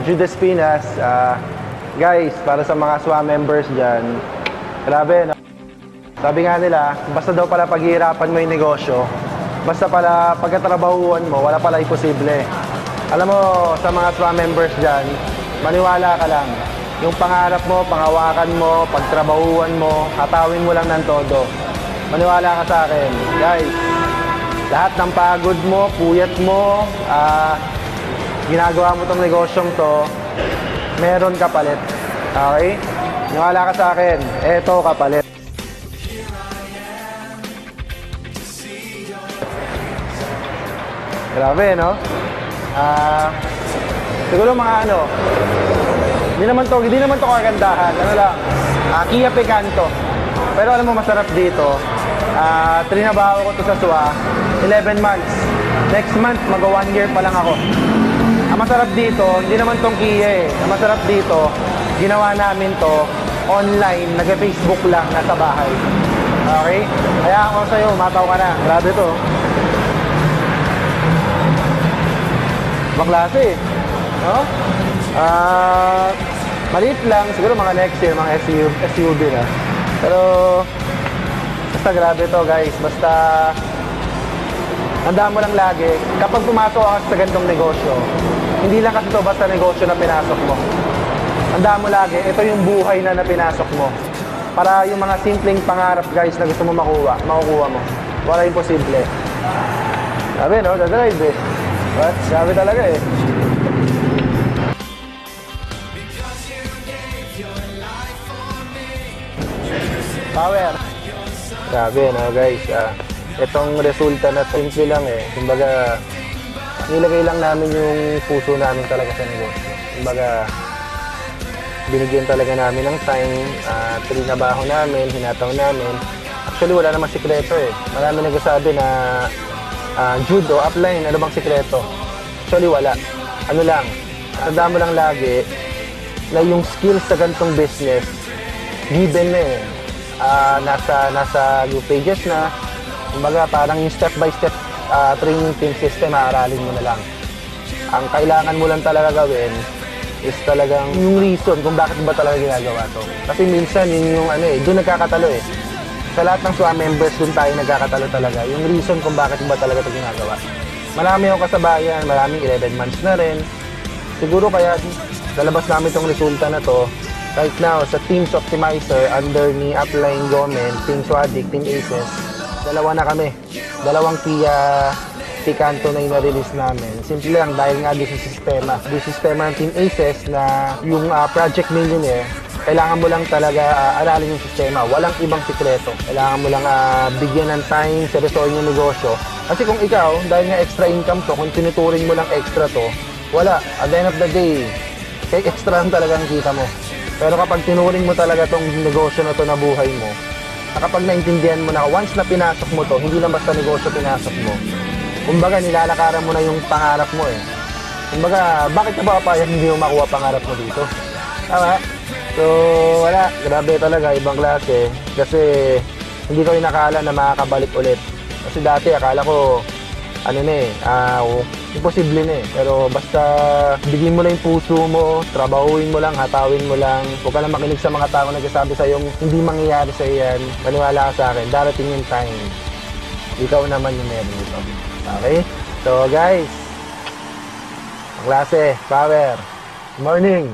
Judas Pinas. Guys, para sa mga SWA members dyan, grabe, no? Sabi nga nila, basta daw pala paghihirapan mo yung negosyo, basta pala pagkatrabahuan mo, wala pala imposible. Alam mo, sa mga SWA members dyan, maniwala ka lang. Yung pangarap mo, panghawakan mo, pagtrabahuan mo, hatawin mo lang ng todo. Maniwala ka sa akin. Guys, lahat ng pagod mo, puyat mo, ginagawa mo tong negosyong to, meron kapalit. Okay? Maniwala ka sa akin. Eto kapalit. Grabe, no? Siguro mga hindi naman to kagandahan. Ano lang, Kia Picanto. Pero alam mo, masarap dito. Trinabaho ko to sa SWA, 11 months. Next month, mag-1 year pa lang ako. Ang masarap dito, hindi naman tong Kia eh. Ang masarap dito, ginawa namin to online, nag-Facebook lang, nasa bahay. Okay? Kaya ako sa'yo, mataw ka na. Grabe to. Baklase eh. No? Maliit lang, siguro mga next year, mga SUV na. Pero, basta grabe to guys. Basta, tandaan mo lang lagi, kapag pumasok ka sa ganitong negosyo, hindi lang kasi to basta negosyo na pinasok mo. Tandaan mo lagi, ito yung buhay na pinasok mo. Para yung mga simpleng pangarap guys na gusto mo makukuha mo. Wala imposible. Sabi no, dadrive eh. But, sabi talaga eh. Power. Grabe no guys. Itong resulta na simple lang eh. Kumbaga, nilagay lang namin yung puso namin talaga sa negosyo. Kumbaga, binigyan talaga namin ng time, trinabaho namin, hinataw namin. Actually, wala namang sikreto eh. Marami nagsasabi na Jude o upline, ano bang sikreto? Actually, wala. Ano lang, tandaan mo lang lagi na yung skills sa ganitong business, given na eh. Nasa group pages na. Kumbaga, parang yung step-by-step training team system, maaralin mo na lang. Ang kailangan mo lang talaga gawin is talagang yung reason kung bakit ba talaga ginagawa to. Kasi minsan yun yung doon nagkakatalo eh. Sa lahat ng SWA members, doon tayo nagkakatalo talaga. Yung reason kung bakit ba talaga ito ginagawa. Marami akong kasabayan, maraming 11 months na rin. Siguro kaya lalabas namin itong resulta na to. Right now, sa Teams Optimizer, under ni Upline Gomen, Team Swadik, Team Aces, dalawa na kami. Dalawang Kia Picanto na yung na-release namin. Simple lang, dahil nga doon sa sistema. Doon sa sistema ng Team Aces na yung Project Millionaire, kailangan mo lang talaga aralin yung sistema. Walang ibang sikreto. Kailangan mo lang bigyan ng time, seryosohin yung negosyo. Kasi kung ikaw, dahil nga extra income to, kung tinuturing mo lang extra to, wala. At the end of the day, extra lang talaga ang kita mo. Pero kapag tinuring mo talaga tong negosyo na to na buhay mo, kapag naintindihan mo na once na pinasok mo to, hindi lang basta negosyo pinasok mo. Kumbaga, nilalakaran mo na yung pangarap mo eh. Kumbaga, bakit ka ba papayag hindi mo makuha pangarap mo dito? Tama? So, wala. Grabe talaga, ibang klase. Kasi, hindi ko inakala na makakabalik ulit. Kasi dati, akala ko, imposible na eh. Pero basta, bigyan mo lang yung puso mo, trabahuin mo lang, hatawin mo lang. Huwag ka lang makinig sa mga tao na nagsasabi sa'yo hindi mangyayari sa yan. Maniwala ka sa akin, darating yung time. Ikaw naman yung meron ito. Okay? So guys, klase, power, morning!